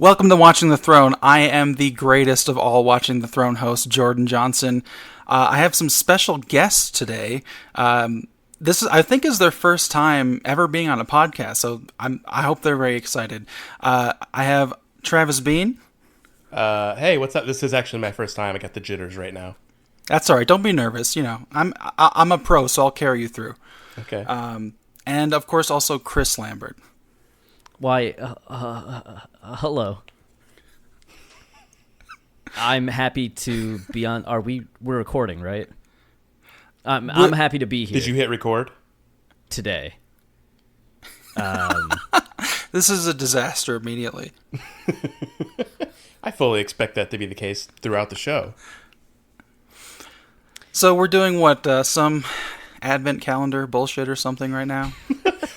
Welcome to Watching the Throne. I am the greatest of all Watching the Throne hosts, Jordan Johnson. I have some special guests today. This is, I think, is their first time ever being on a podcast, so I hope they're very excited. I have Travis Bean. Hey, what's up? This is actually my first time. I got the jitters right now. That's all right. Don't be nervous. You know, I'm a pro, so I'll carry you through. Okay. And of course, also Chris Lambert. Why, hello. I'm happy to be on. We're recording, right? I'm happy to be here. Did you hit record? Today. This is a disaster immediately. I fully expect that to be the case throughout the show. So we're doing what, some advent calendar bullshit or something right now?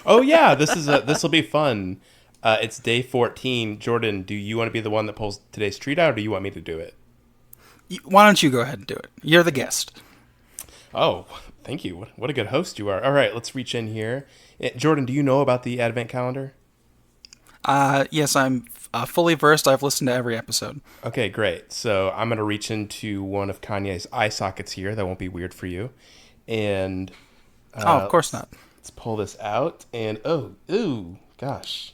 Oh yeah, this will be fun. It's day 14. Jordan, do you want to be the one that pulls today's treat out, or do you want me to do it? Why don't you go ahead and do it? You're the guest. Oh, thank you. What a good host you are. All right, let's reach in here. Jordan, do you know about the advent calendar? Yes, I'm fully versed. I've listened to every episode. Okay, great. So I'm going to reach into one of Kanye's eye sockets here. That won't be weird for you. And of course not. Let's pull this out. And ooh, gosh.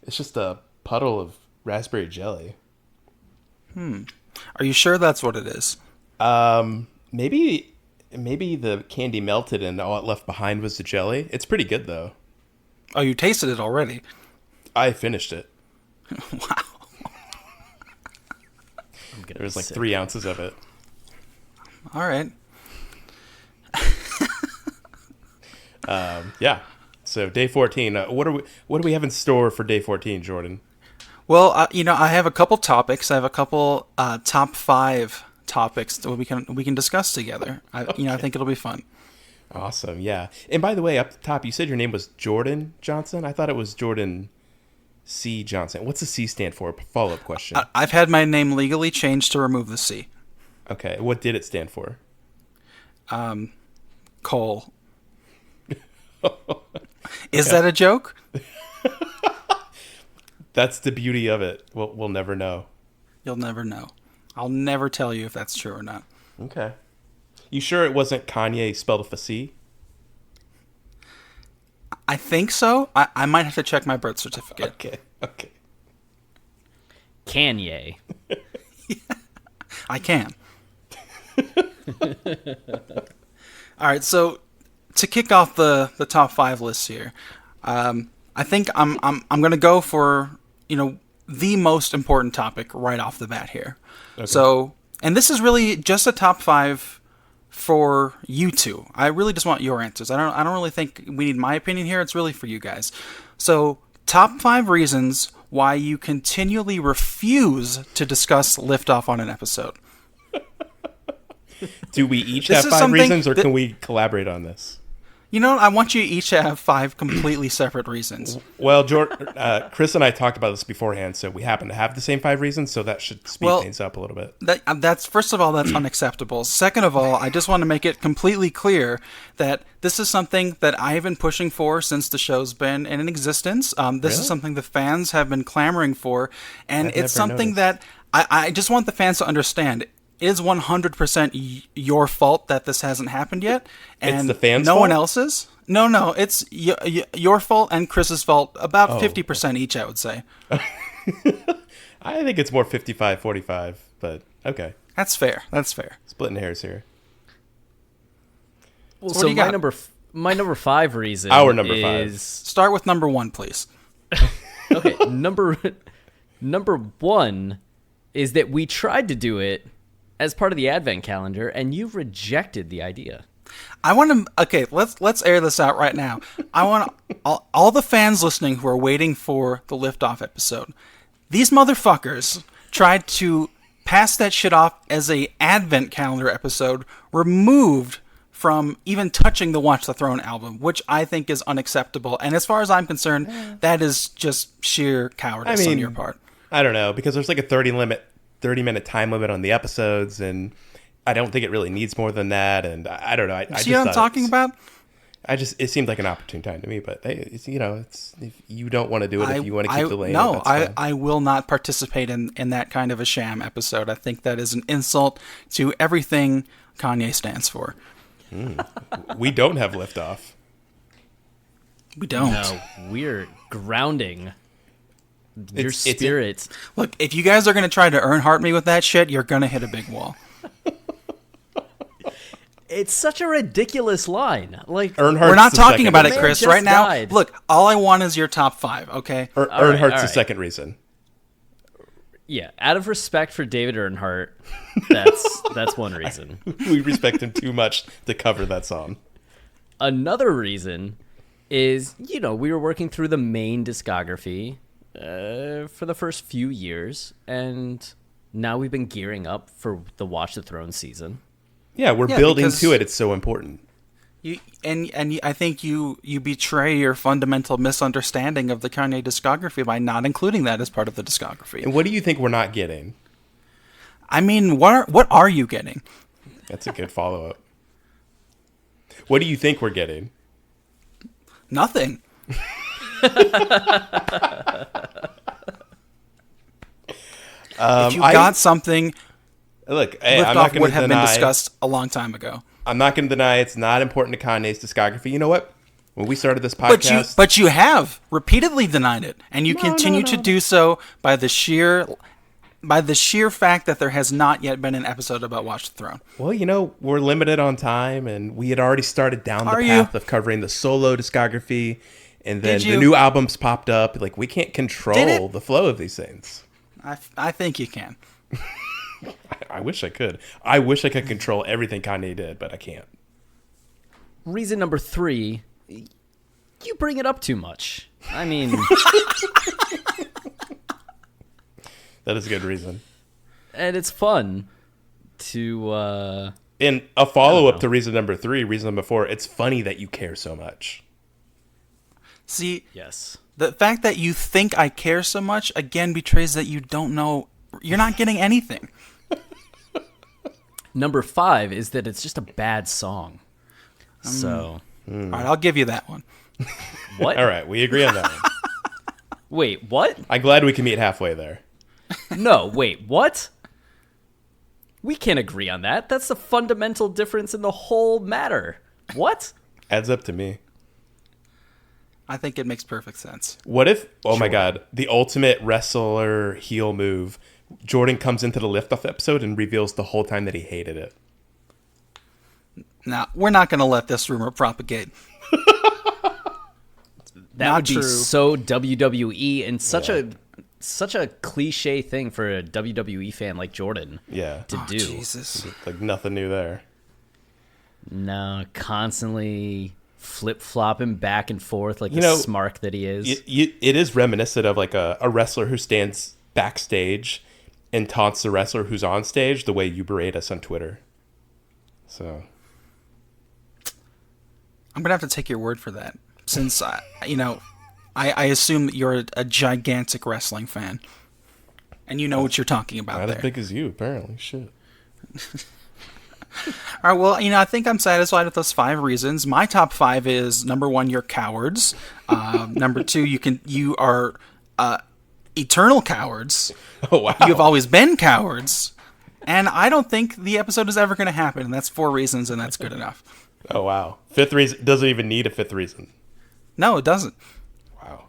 It's just a puddle of raspberry jelly. Are you sure that's what it is? Maybe the candy melted and all it left behind was the jelly. It's pretty good, though. Oh, you tasted it already? I finished it. Wow. There was like 3 ounces of it. All right. Yeah. So day 14. What do we have in store for day 14, Jordan? Well, I have a couple topics. I have a couple top 5 topics that we can discuss together. I think it'll be fun. Awesome. Yeah. And by the way, up the top, you said your name was Jordan Johnson. I thought it was Jordan C. Johnson. What's the C stand for? Follow-up question. I've had my name legally changed to remove the C. Okay. What did it stand for? Cole. Is that a joke? That's the beauty of it. We'll never know. You'll never know. I'll never tell you if that's true or not. Okay. You sure it wasn't Kanye spelled with a C? I think so. I might have to check my birth certificate. Okay. Kanye. I can. All right, so to kick off the top 5 lists here, I think I'm going to go for, the most important topic right off the bat here. Okay. So, and this is really just a top 5 for you two. I really just want your answers. I don't really think we need my opinion here. It's really for you guys. So, top 5 reasons why you continually refuse to discuss Liftoff on an episode. Do we each have 5 reasons, or can we collaborate on this? I want you each to have 5 completely separate reasons. Well, Chris and I talked about this beforehand, so we happen to have the same 5 reasons, so that should speed things up a little bit. That's first of all, that's unacceptable. Second of all, I just want to make it completely clear that this is something that I've been pushing for since the show's been in existence. This is something the fans have been clamoring for, and it's something that I just want the fans to understand. It is 100% your fault that this hasn't happened yet, and it's the fans' no fault? one else's. No, it's your fault and Chris's fault. About 50% each, I would say. I think it's more 55-45, but okay. That's fair. Splitting hairs here. Well, so my number 5 reason. Our number 5 is start with number 1, please. Okay, number 1 is that we tried to do it as part of the advent calendar, and you rejected the idea. I want to. Okay, let's air this out right now. I want all the fans listening who are waiting for the Liftoff episode. These motherfuckers tried to pass that shit off as a advent calendar episode, removed from even touching the Watch the Throne album, which I think is unacceptable. And as far as I'm concerned, that is just sheer cowardice on your part. I don't know, because there's like a 30-minute time limit on the episodes, and I don't think it really needs more than that. And I don't know. See what I'm talking about? It seemed like an opportune time to me, but hey, it's, if you don't want to do it, if you want to keep delaying no, it, that's fine. I will not participate in that kind of a sham episode. I think that is an insult to everything Kanye stands for. We don't have liftoff. We don't. No, we're grounding your It's- spirits. Look, if you guys are going to try to Earnhardt me with that shit, you're going to hit a big wall. It's such a ridiculous line. Like, Earnhardt's We're not the talking second about it, reason. Chris. just Right now, died. look, all I want is your top 5, okay? Earnhardt's all the right. second reason. yeah, out of respect for David Earnhardt, that's one reason. We respect him too much to cover that song. Another reason is, we were working through the main discography for the first few years, and now we've been gearing up for the Watch the Throne season. Yeah, we're Yeah, building because- to it. It's so important. I think you betray your fundamental misunderstanding of the Kanye discography by not including that as part of the discography. And what do you think we're not getting? I mean, what are you getting? That's a good follow-up. What do you think we're getting? Nothing. If you got something, Look, hey, I'm not Liftoff going would to have been deny. discussed a long time ago. I'm not going to deny it's not important to Kanye's discography. You know what? When we started this podcast, But you have repeatedly denied it, and you continue to do so by the sheer fact that there has not yet been an episode about Watch the Throne. well, we're limited on time, and we had already started down the Are path you? of covering the solo discography, and then Did the you? new albums popped up. Like, we can't control it? the flow of these things. I think you can. I wish I could. I wish I could control everything Kanye did, but I can't. Reason number 3, you bring it up too much. I mean, That is a good reason. and it's fun to And a follow-up to reason number 3, reason number 4, it's funny that you care so much. See, yes. the fact that you think I care so much again betrays that you don't know. You're not getting anything. Number 5 is that it's just a bad song. So, All right, I'll give you that one. what? All right, we agree on that one. Wait, what? I'm glad we can meet halfway there. No, wait, what? We can't agree on that. That's the fundamental difference in the whole matter. What? Adds up to me. I think it makes perfect sense. What if, oh my God, the ultimate wrestler heel move, Jordan comes into the Liftoff episode and reveals the whole time that he hated it. Now, we're not going to let this rumor propagate. That Not would be true. so WWE and such a cliche thing for a WWE fan like Jordan Yeah. to do. Jesus. Like nothing new there. No, constantly flip-flopping back and forth like You the know, smark that he is. It is reminiscent of like a wrestler who stands backstage and taunts the wrestler who's on stage the way you berate us on Twitter. So, I'm going to have to take your word for that. Since, I assume that you're a gigantic wrestling fan. And you know what you're talking about not there. as big as you, apparently. Shit. All right, well, I think I'm satisfied with those 5 reasons. My top 5 is, number 1, you're cowards. Number 2, you are eternal cowards. Oh, wow. You have always been cowards. And I don't think the episode is ever going to happen. And that's 4 reasons, and that's good enough. Oh, wow. 5th reason doesn't even need a 5th reason. No, it doesn't. Wow.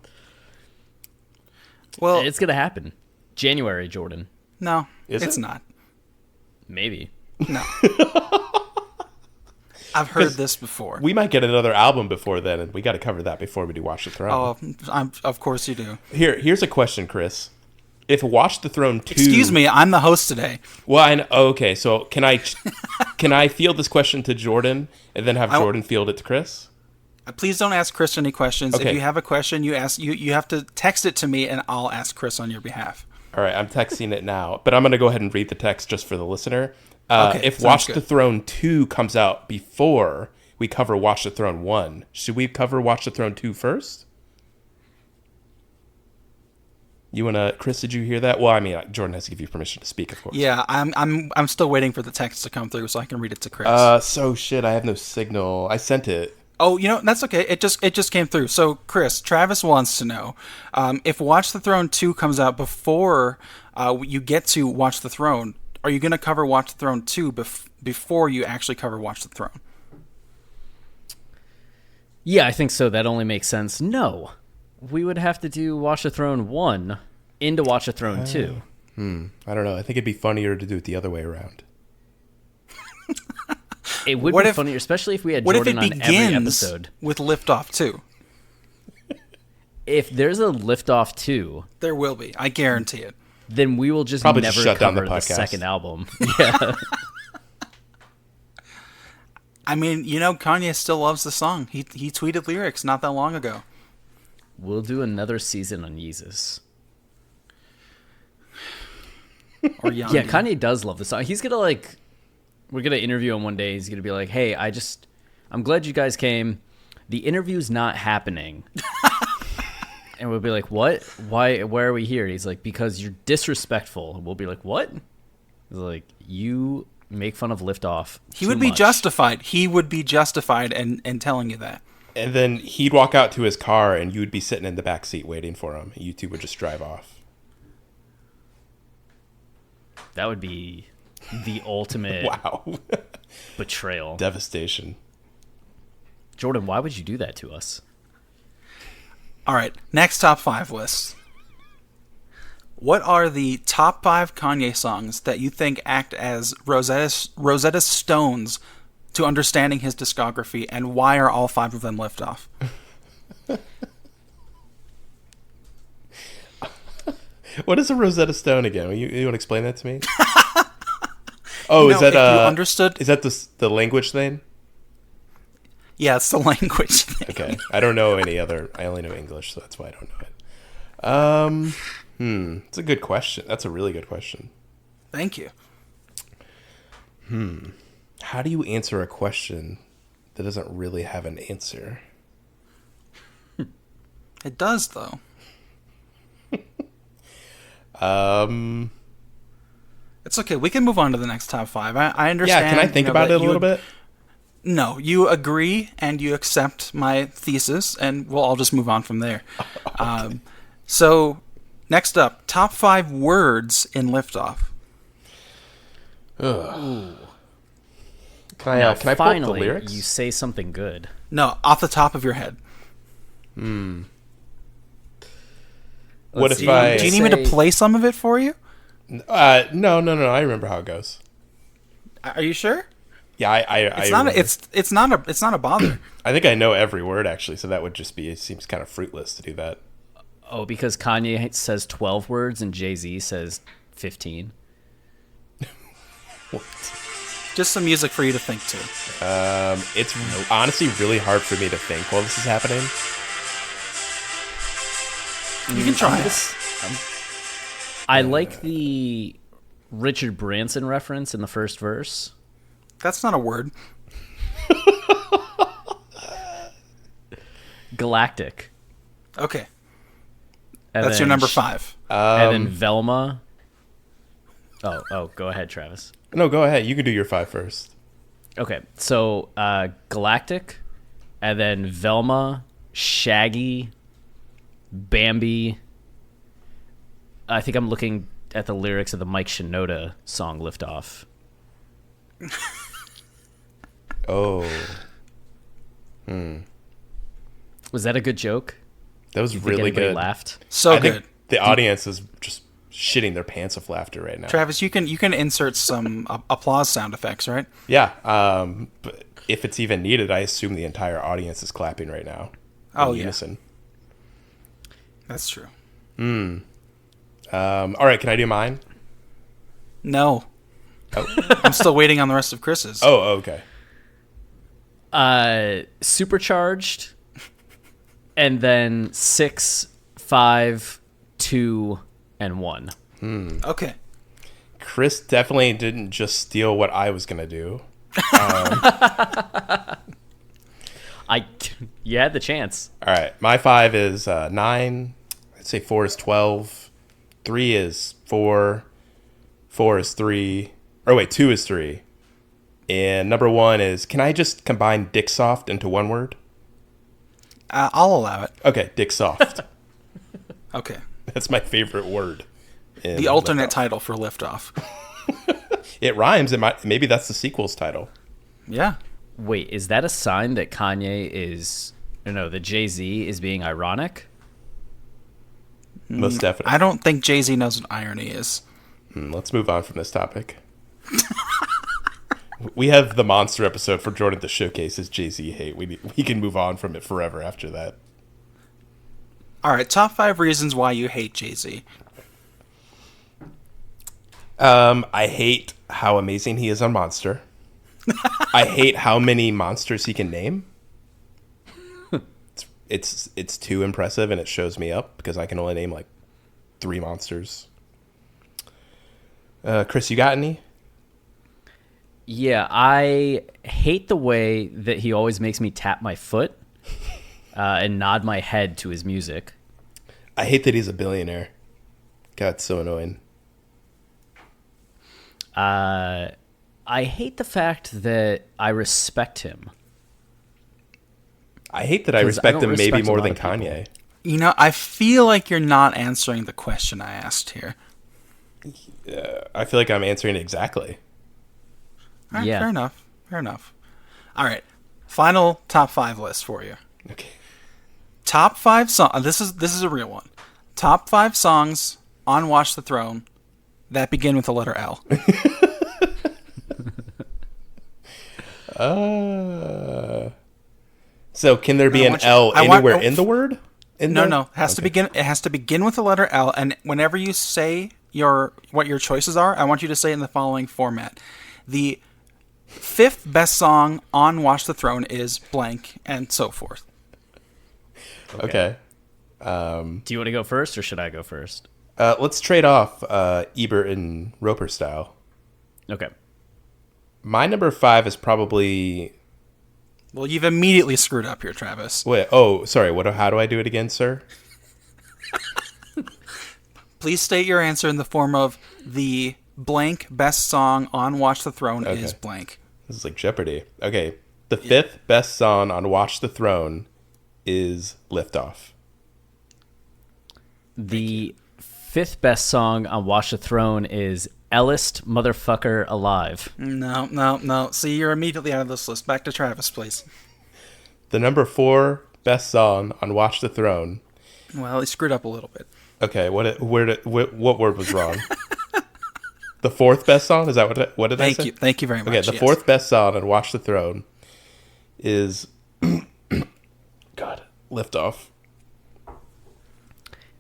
Well, It's going to happen. January, Jordan. no, Is it's it? not. Maybe. No. I've heard this before. We might get another album before then, and we got to cover that before we do Watch the Throne. Oh, of course you do. Here's a question, Chris. If Watch the Throne 2... Excuse me, I'm the host today. Well, okay, so can I field this question to Jordan and then have Jordan field it to Chris? Please don't ask Chris any questions. Okay. If you have a question, you have to text it to me, and I'll ask Chris on your behalf. All right, I'm texting it now, but I'm going to go ahead and read the text just for the listener. Okay, if sounds Watch good. the Throne 2 comes out before we cover Watch the Throne 1, should we cover Watch the Throne 2 first? You want to, Chris, did you hear that? Well, I mean, Jordan has to give you permission to speak, of course. Yeah, I'm still waiting for the text to come through so I can read it to Chris. So shit, I have no signal. I sent it. Oh, that's okay. It just came through. So, Chris, Travis wants to know if Watch the Throne 2 comes out before you get to Watch the Throne. Are you going to cover Watch the Throne 2 before you actually cover Watch the Throne? Yeah, I think so. That only makes sense. No, we would have to do Watch the Throne 1 into Watch the Throne 2. I don't know. I think it'd be funnier to do it the other way around. It would be funnier, especially if we had Jordan on every episode. With Liftoff 2? If there's a Liftoff 2, there will be. I guarantee it. Then we will just Probably never just shut down cover the the podcast. second album. Yeah. I mean, Kanye still loves the song. He tweeted lyrics not that long ago. We'll do another season on Yeezus. Or Yandi. Yeah, Kanye does love the song. He's gonna we're gonna interview him one day. He's gonna be like, "Hey, I'm glad you guys came. The interview's not happening." And we'll be like, "What? Why are we here?" He's like, "Because you're disrespectful." And we'll be like, "What?" He's like, "You make fun of Liftoff." He would be justified. He would be justified in telling you that. And then he'd walk out to his car, and you would be sitting in the back seat waiting for him. You two would just drive off. That would be the ultimate Wow. betrayal. Devastation. Jordan, why would you do that to us? All right, next top 5 list. What are the top 5 Kanye songs that you think act as Rosetta Stones to understanding his discography, and why are all 5 of them Liftoff? What is a Rosetta Stone again? You want to explain that to me? Oh, is that if you understood? Is that the language thing? Yeah, it's the language thing. Okay, I don't know any other. I only know English, so that's why I don't know it. It's a good question. That's a really good question. Thank you. How do you answer a question that doesn't really have an answer? It does, though. It's okay. We can move on to the next top 5. I understand. Yeah, can I think about it a little bit? No, you agree and you accept my thesis, and we'll all just move on from there. Okay. So, next up, top 5 words in Liftoff. Ugh. Can I pull up the finally, lyrics? you say something good. No, off the top of your head. What Let's if see. Do you need me to play some of it for you? No. I remember how it goes. Are you sure? Yeah, It's not. It's not a bother. I think I know every word actually, so that would just be. It seems kind of fruitless to do that. Oh, because Kanye says 12 words and Jay-Z says 15. What? Just some music for you to think to. It's honestly really hard for me to think while this is happening. You can try it. I like the Richard Branson reference in the first verse. That's not a word. Galactic. Okay. And That's your then number 5. And then Velma. Oh, go ahead, Travis. No, go ahead. You can do your 5 first. Okay, so Galactic, and then Velma, Shaggy, Bambi. I think I'm looking at the lyrics of the Mike Shinoda song Liftoff. Oh. Was that a good joke? That was You think really anybody good. laughed? So I good. think the audience is just shitting their pants of laughter right now. Travis, you can insert some applause sound effects, right? Yeah. But if it's even needed, I assume the entire audience is clapping right now. Oh, in yeah. unison. That's true. All right, can I do mine? No. Oh, I'm still waiting on the rest of Chris's. oh, okay. Supercharged, and then 6, 5, 2, and 1. Okay. Chris definitely didn't just steal what I was gonna do. You had the chance. All right, my 5 is 9. I'd say 4 is 12. 3 is 4. 4 is 3. Or wait, 2 is 3. And number 1 is, can I just combine dick soft into one word? I'll allow it. Okay, Dick Soft. Okay. That's my favorite word. The alternate title for Liftoff. It rhymes. Maybe that's the sequel's title. Yeah. Wait, is that a sign that Kanye is, that Jay-Z is being ironic? Most definitely. I don't think Jay-Z knows what irony is. Let's move on from this topic. We have the monster episode for Jordan to showcase his Jay-Z hate. We can move on from it forever after that. All right, top 5 reasons why you hate Jay-Z. I hate how amazing he is on Monster. I hate how many monsters he can name. It's too impressive, and it shows me up because I can only name like 3 monsters. Chris, you got any? Yeah, I hate the way that he always makes me tap my foot and nod my head to his music. I hate that he's a billionaire. God, it's so annoying. I hate the fact that I respect him. I hate that I respect him maybe more than Kanye. I feel like you're not answering the question I asked here. I feel like I'm answering it exactly. All right, Yeah. Fair enough. All right, final top 5 list for you. Okay. Top 5 songs. This is a real one. Top 5 songs on Watch the Throne that begin with the letter L. So can there be an L anywhere in the word? No. It has to begin. It has to begin with the letter L. And whenever you say what your choices are, I want you to say it in the following format. The 5th best song on Watch the Throne is blank, and so forth. Okay. Do you want to go first, or should I go first? Let's trade off Ebert and Roper style. Okay. My number 5 is probably... Well, you've immediately screwed up here, Travis. Wait, oh, sorry. How do I do it again, sir? Please state your answer in the form of the blank best song on Watch the Throne is blank. This is like Jeopardy. Okay. The 5th best song on Watch the Throne is Liftoff. The 5th best song on Watch the Throne is Ellest Motherfucker Alive. No. See, you're immediately out of this list. Back to Travis, please. The number 4 best song on Watch the Throne. Well, he screwed up a little bit. Okay, what word was wrong? The 4th best song? Is that what did I say? Thank you very much. Okay, the 4th best song on Watch the Throne is God, Liftoff.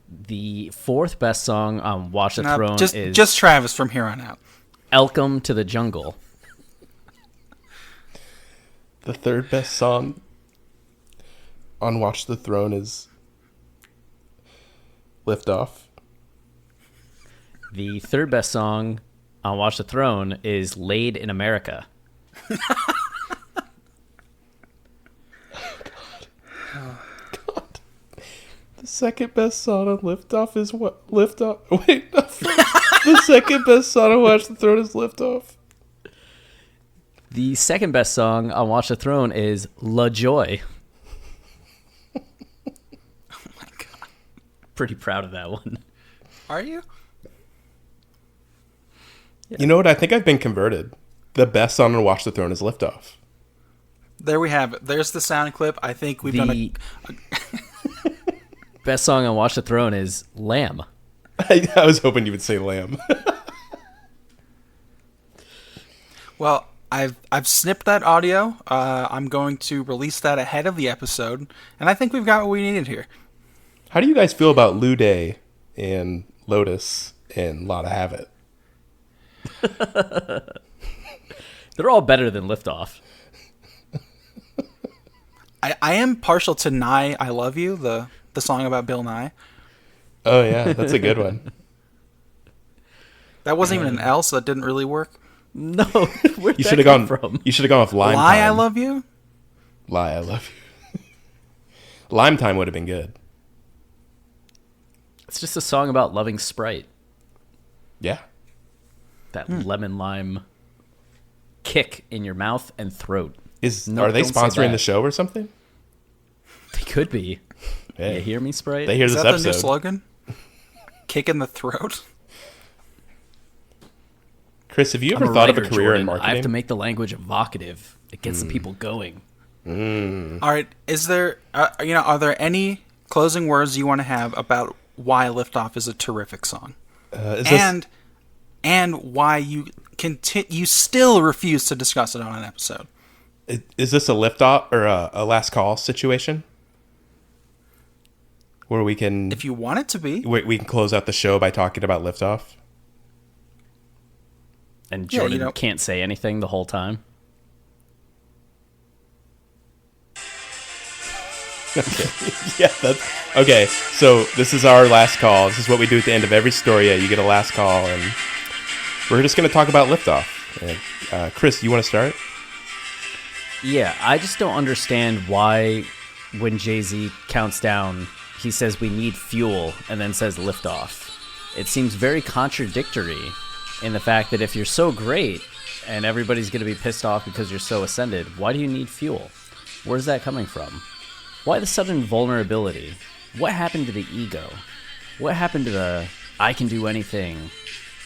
The 4th best song on Watch the Throne is just Travis from here on out. Welcome to the Jungle. The 3rd best song on Watch the Throne is Liftoff. The 3rd best song on Watch the Throne is Laid in America. God. The 2nd best song on Liftoff is what? Liftoff? Wait, no. The 2nd best song on Watch the Throne is Liftoff. The 2nd best song on Watch the Throne is La Joy. Oh my God. Pretty proud of that one. Are you? Yeah. You know what? I think I've been converted. The best song on Watch the Throne is Liftoff. There we have it. There's the sound clip. I think we've done a... Best song on Watch the Throne is Lamb. I was hoping you would say Lamb. Well, I've snipped that audio. I'm going to release that ahead of the episode, and I think we've got what we needed here. How do you guys feel about Lou Day and Lotus and Lotta Have It? They're all better than Liftoff. I am partial to Nye, I Love You, the song about Bill Nye. Oh, yeah. That's a good one. That wasn't even an L, so that didn't really work. No, where'd You that should have come gone from? You should have gone with Lime Lie, Time. I Love You? Lie, I Love You. Lime Time would have been good. It's just a song about loving Sprite. Yeah. That lemon lime kick in your mouth and throat. Are they don't say sponsoring that. the show or something? They Could be. Hey, You hear me, Sprite? they hear Is this that episode. the new slogan? Kick in the throat? Chris, have you I'm ever thought of a writer, career in Jordan. marketing? I have to make the language evocative. It gets the people going. All right. Is there, are there any closing words you want to have about why Liftoff is a terrific song? And why you still refuse to discuss it on an episode? Is this a liftoff or a last call situation? Where we can, If you want it to be. we can close out the show by talking about liftoff? And Yeah, Jordan can't say anything the whole time. Yeah, that's okay. So this is our last call. This is what we do at the end of every story. Yeah, you get a last call, and we're just going to talk about liftoff. And, Chris, you want to start? Yeah, I just don't understand why when Jay-Z counts down, he says we need fuel and then says lift off. It seems very contradictory in the fact that if you're so great and everybody's going to be pissed off because you're so ascended, why do you need fuel? Where's that coming from? Why the sudden vulnerability? What happened to the ego? What happened to the I can do anything?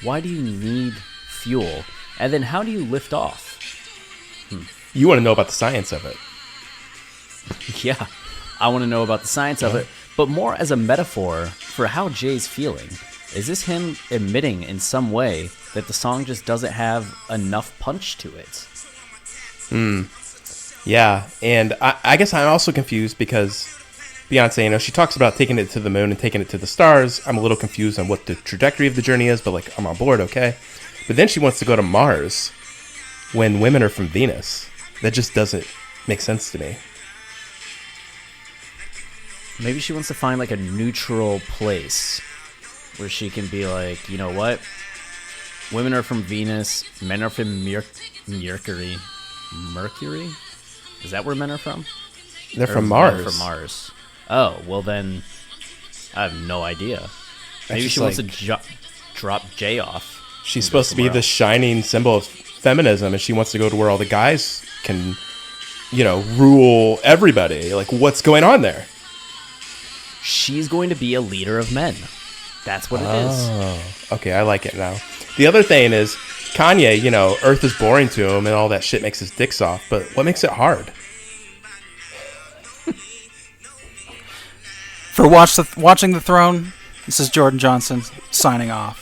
Why do you need fuel? And then how do you lift off? You want to know about the science of it. Yeah, I want to know about the science of it, but more as a metaphor for how Jay's feeling. Is this him admitting in some way that the song just doesn't have enough punch to it? Yeah, and I guess I'm also confused because Beyonce, she talks about taking it to the moon and taking it to the stars. I'm a little confused on what the trajectory of the journey is, but like I'm on board, okay? But then she wants to go to Mars when women are from Venus. That just doesn't make sense to me. Maybe she wants to find like a neutral place where she can be like, you know what? Women are from Venus, men are from Mercury. Mercury? Is that where men are from? They're Or from is Mars. men from Mars. Oh, well then, I have no idea. Maybe just she wants to drop Jay off. She's supposed to be the else. shining symbol of feminism, and she wants to go to where all the guys can, rule everybody. Like, what's going on there? She's going to be a leader of men. That's what it is. Oh, okay, I like it now. The other thing is, Kanye, Earth is boring to him, and all that shit makes his dick soft, but what makes it hard? For Watching the Throne, this is Jordan Johnson signing off.